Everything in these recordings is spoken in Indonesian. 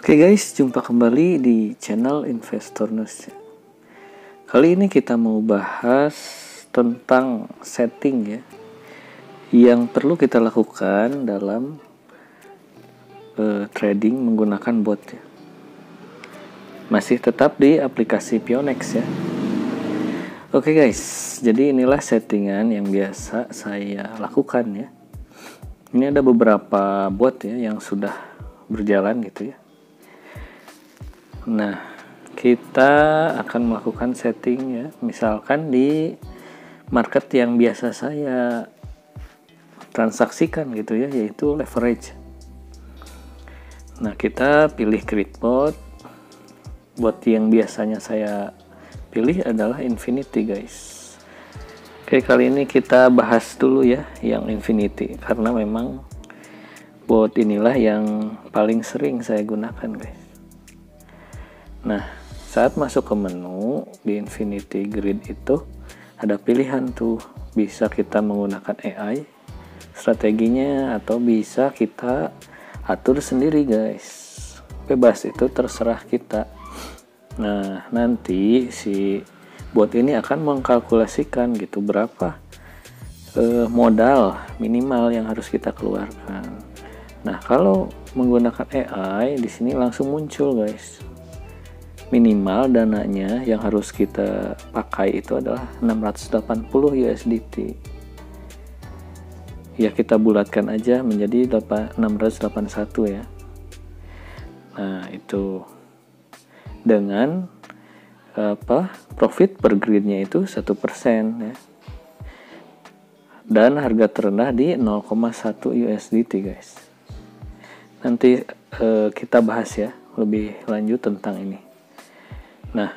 Oke guys, jumpa kembali di channel Investor News. Kali ini kita mau bahas tentang setting ya, yang perlu kita lakukan dalam trading menggunakan bot ya. Masih tetap di aplikasi Pionex ya. Oke guys, jadi inilah settingan yang biasa saya lakukan ya. Ini ada beberapa bot ya yang sudah berjalan gitu ya. Nah, kita akan melakukan setting ya, misalkan di market yang biasa saya transaksikan gitu ya, yaitu leverage. Nah, kita pilih create bot. Bot yang biasanya saya pilih adalah Infinity guys. Oke, kali ini kita bahas dulu ya yang Infinity, karena memang bot inilah yang paling sering saya gunakan guys. Nah, saat masuk ke menu di Infinity Grid itu ada pilihan tuh, bisa kita menggunakan AI strateginya atau bisa kita atur sendiri guys. Bebas, itu terserah kita. Nah, nanti si bot ini akan mengkalkulasikan gitu berapa modal minimal yang harus kita keluarkan. Nah, kalau menggunakan AI di sini langsung muncul guys. Minimal dananya yang harus kita pakai itu adalah 680 USDT. Ya, kita bulatkan aja menjadi 681 ya. Nah, itu dengan profit per gridnya itu 1% ya. Dan harga terendah di 0,1 USDT guys. Nanti kita bahas ya lebih lanjut tentang ini. Nah,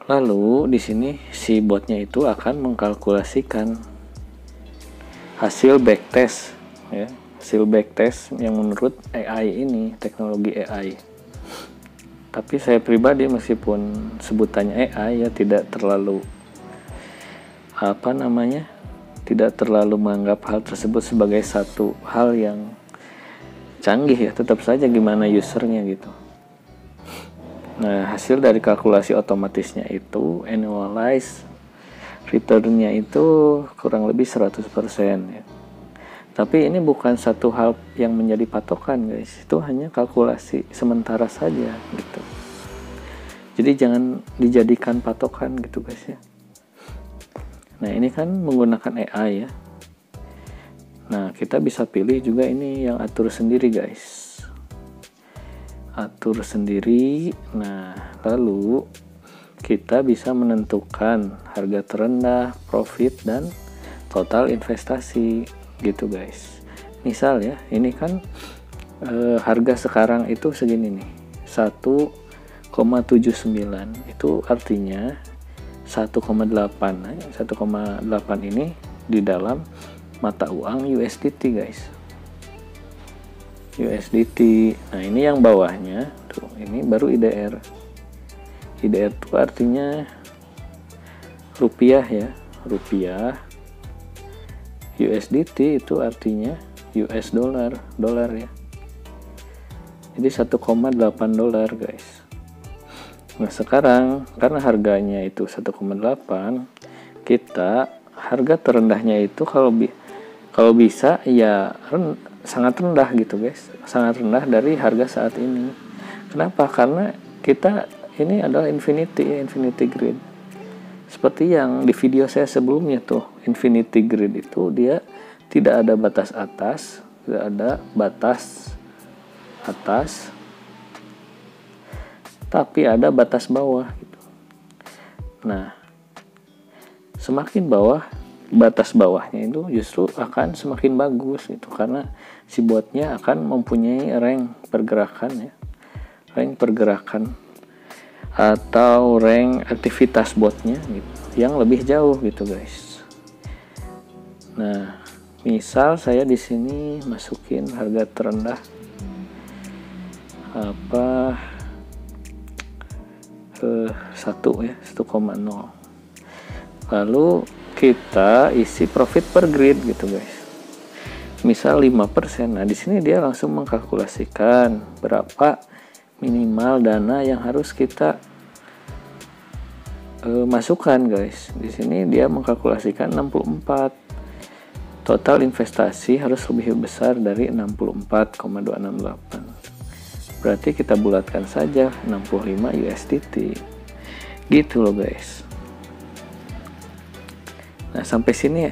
lalu di sini si botnya itu akan mengkalkulasikan hasil backtest ya, hasil backtest yang menurut AI ini, teknologi AI. Tapi saya pribadi meskipun sebutannya AI ya tidak terlalu tidak terlalu menganggap hal tersebut sebagai satu hal yang canggih ya, tetap saja gimana usernya gitu. Nah, hasil dari kalkulasi otomatisnya itu annualized returnnya itu kurang lebih 100% ya. Tapi ini bukan satu hal yang menjadi patokan guys, itu hanya kalkulasi sementara saja gitu. Jadi jangan dijadikan patokan gitu guys ya. Nah, ini kan menggunakan AI ya. Nah, kita bisa pilih juga ini yang atur sendiri guys, atur sendiri. Nah, lalu kita bisa menentukan harga terendah, profit, dan total investasi gitu guys. Misal ya, ini kan harga sekarang itu segini nih, 1,79, itu artinya 1,8. Nah, 1,8 ini di dalam mata uang USDT guys, USDT. Nah, ini yang bawahnya tuh, ini baru IDR. IDR itu artinya rupiah ya, rupiah. USDT itu artinya US dollar, dolar ya. Jadi 1,8 dolar guys. Nah, sekarang karena harganya itu 1,8, kita harga terendahnya itu kalau bisa ya sangat rendah gitu guys, sangat rendah dari harga saat ini. Kenapa? Karena kita ini adalah Infinity Grid. Seperti yang di video saya sebelumnya tuh, Infinity Grid itu dia tidak ada batas atas, tidak ada batas atas, tapi ada batas bawah gitu. Nah, semakin bawah, batas bawahnya itu justru akan semakin bagus gitu, karena si botnya akan mempunyai rank pergerakan ya, rank pergerakan atau rank aktivitas botnya gitu yang lebih jauh gitu guys. Nah, misal saya di sini masukin harga terendah 1 ya, 1,0. Lalu kita isi profit per grid gitu guys. misal 5%. Nah, di sini dia langsung mengkalkulasikan berapa minimal dana yang harus kita masukkan, guys. Di sini dia mengkalkulasikan 64. Total investasi harus lebih besar dari 64,268. Berarti kita bulatkan saja 65 USDT. Gitu loh, guys. Nah, sampai sini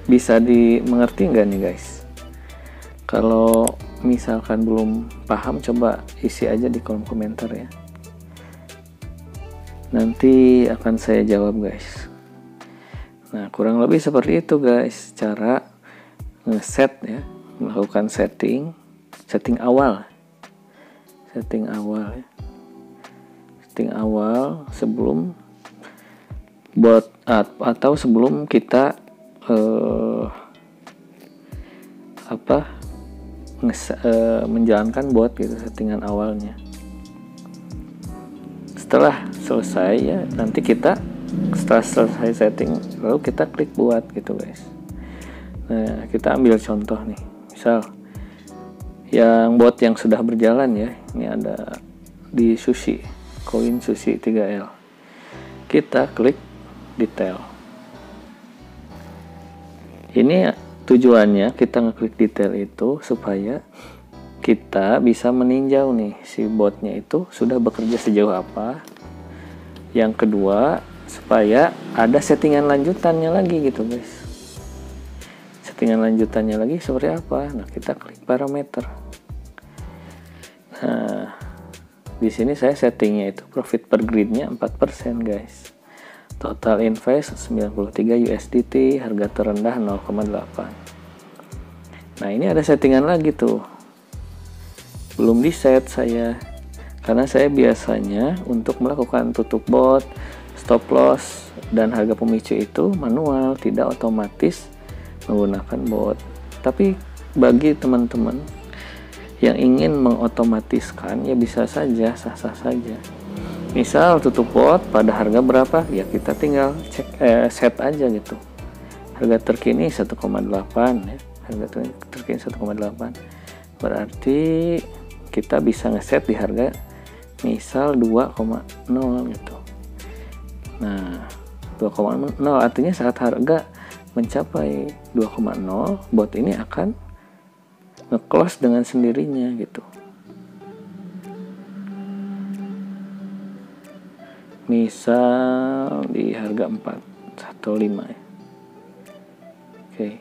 bisa dimengerti nggak nih, guys? Kalau misalkan belum paham, coba isi aja di kolom komentar ya. Nanti akan saya jawab, guys. Nah, kurang lebih seperti itu, guys, cara ngeset ya, melakukan setting awal ya. Setting awal sebelum bot atau sebelum kita menjalankan bot gitu, settingan awalnya. Setelah selesai ya, nanti setelah selesai setting lalu kita klik buat gitu, guys. Nah, kita ambil contoh nih, misal yang bot yang sudah berjalan ya, ini ada di Sushi, koin Sushi 3L. Kita klik detail. Ini tujuannya kita ngeklik detail itu supaya kita bisa meninjau nih si botnya itu sudah bekerja sejauh apa. Yang kedua, supaya ada settingan lanjutannya lagi gitu, guys. Settingan lanjutannya lagi seperti apa? Nah, kita klik parameter. Nah, di sini saya settingnya itu profit per gridnya 4%, guys. Total invest 93 USDT, harga terendah 0,8. Nah, ini ada settingan lagi tuh. Belum di set saya. Karena saya biasanya untuk melakukan tutup bot, stop loss, dan harga pemicu itu manual, tidak otomatis menggunakan bot. Tapi bagi teman-teman yang ingin mengotomatiskan, ya bisa saja, sah-sah saja. Misal tutup bot pada harga berapa, ya kita tinggal set aja gitu. Harga terkini 1,8 ya. Harga terkini 1,8. Berarti kita bisa ngeset di harga misal 2,0 gitu. Nah, 2,0 artinya saat harga mencapai 2,0, bot ini akan nge-close dengan sendirinya gitu. Misal di harga 415 ya. Oke.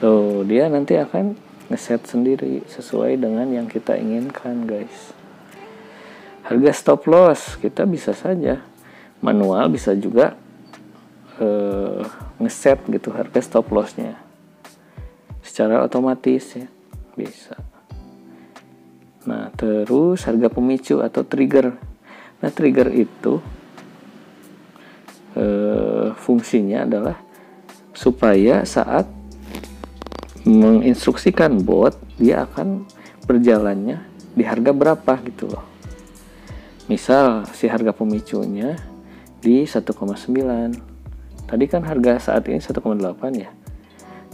Tuh, dia nanti akan ngeset sendiri sesuai dengan yang kita inginkan, guys. Harga stop loss kita bisa saja manual, bisa juga ngeset gitu harga stop lossnya secara otomatis ya, bisa. Nah, terus harga pemicu atau trigger. Nah, trigger itu fungsinya adalah supaya saat menginstruksikan bot, dia akan berjalannya di harga berapa gitu loh. Misal si harga pemicunya di 1,9. Tadi kan harga saat ini 1,8 ya.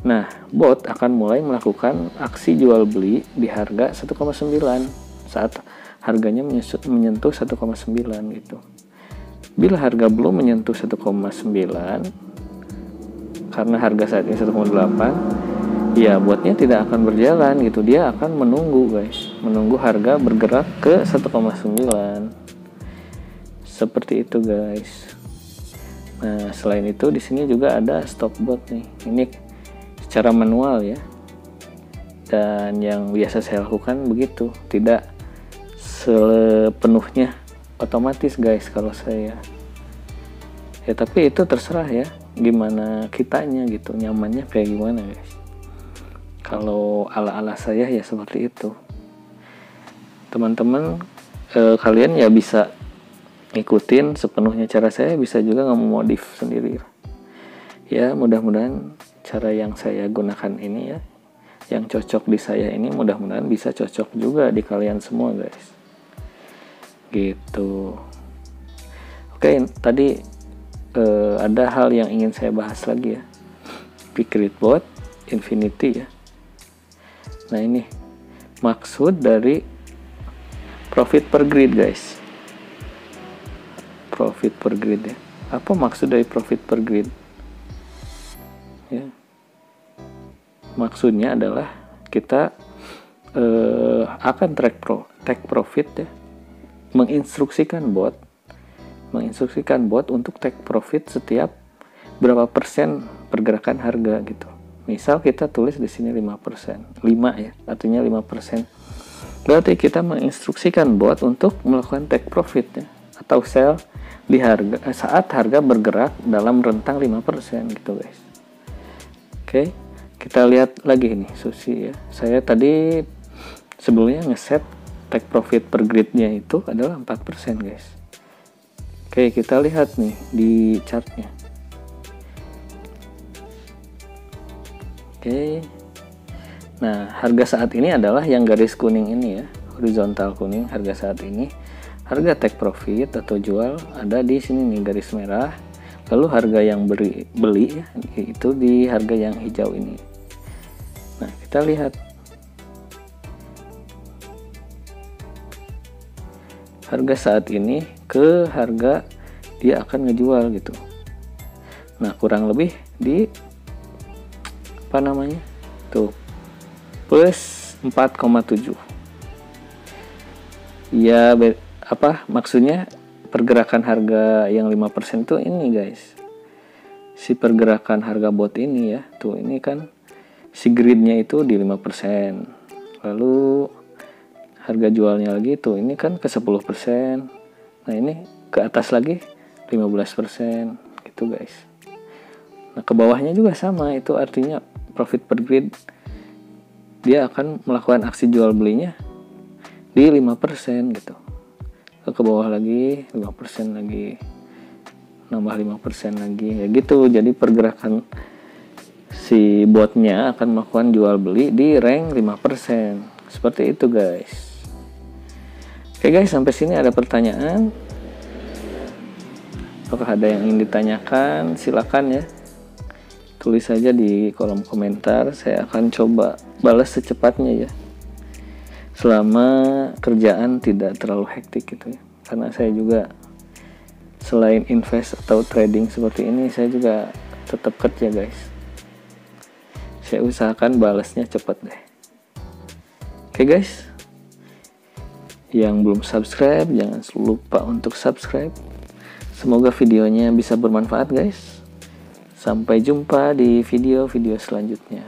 Nah, bot akan mulai melakukan aksi jual beli di harga 1,9 saat harganya menyentuh 1,9 gitu. Bila harga belum menyentuh 1,9 karena harga saat ini 1,8, ya botnya tidak akan berjalan gitu. Dia akan menunggu, guys. Menunggu harga bergerak ke 1,9. Seperti itu, guys. Nah, selain itu di sini juga ada stop bot nih. Ini secara manual ya. Dan yang biasa saya lakukan begitu, tidak sepenuhnya otomatis, guys, kalau saya. Ya, tapi itu terserah ya, gimana kitanya gitu, nyamannya kayak gimana, guys. Kalau ala-ala saya ya seperti itu. Teman-teman kalian ya bisa ngikutin sepenuhnya cara saya, bisa juga ngemodif sendiri. Ya, mudah-mudahan cara yang saya gunakan ini ya, yang cocok di saya ini, mudah-mudahan bisa cocok juga di kalian semua, guys. Gitu. Oke, tadi ada hal yang ingin saya bahas lagi ya. Bit Bot Infinity ya. Nah ini maksud dari profit per grid guys. Profit per grid ya. Apa maksud dari profit per grid? Ya. Maksudnya adalah kita akan take profit ya. Menginstruksikan bot untuk take profit setiap berapa persen pergerakan harga gitu. Misal kita tulis di sini 5%, 5 ya, artinya 5%. Berarti kita menginstruksikan bot untuk melakukan take profit ya, atau sell di harga saat harga bergerak dalam rentang 5% gitu guys. Oke, kita lihat lagi nih Susi ya. Saya tadi sebelumnya ngeset take profit per gridnya itu adalah 4% guys. Oke, kita lihat nih di chartnya. Oke. Nah, harga saat ini adalah yang garis kuning ini ya, horizontal kuning. Harga saat ini, harga take profit atau jual ada di sini nih garis merah. Lalu harga yang beli ya, itu di harga yang hijau ini. Nah, kita lihat harga saat ini ke harga dia akan ngejual gitu. Nah, kurang lebih di apa namanya tuh plus 4,7 ya. Apa maksudnya pergerakan harga yang 5% tuh ini guys, si pergerakan harga bot ini ya, tuh ini kan si gridnya itu di 5%, lalu harga jualnya lagi tuh ini kan ke 10%, nah ini ke atas lagi 15% gitu guys. Nah ke bawahnya juga sama, itu artinya profit per grid dia akan melakukan aksi jual belinya di 5% gitu. Ke bawah lagi 5% lagi, nambah 5% lagi ya gitu. Jadi pergerakan si botnya akan melakukan jual beli di rank 5%. Seperti itu guys. Oke guys, sampai sini ada pertanyaan? Apakah ada yang ingin ditanyakan? Silakan ya. Tulis saja di kolom komentar, saya akan coba balas secepatnya ya. Selama kerjaan tidak terlalu hektik gitu ya. Karena saya juga selain invest atau trading seperti ini, saya juga tetap kerja guys. Saya usahakan balasnya cepat deh. Oke guys. Yang belum subscribe, jangan lupa untuk subscribe. Semoga videonya bisa bermanfaat guys. Sampai jumpa di video-video selanjutnya.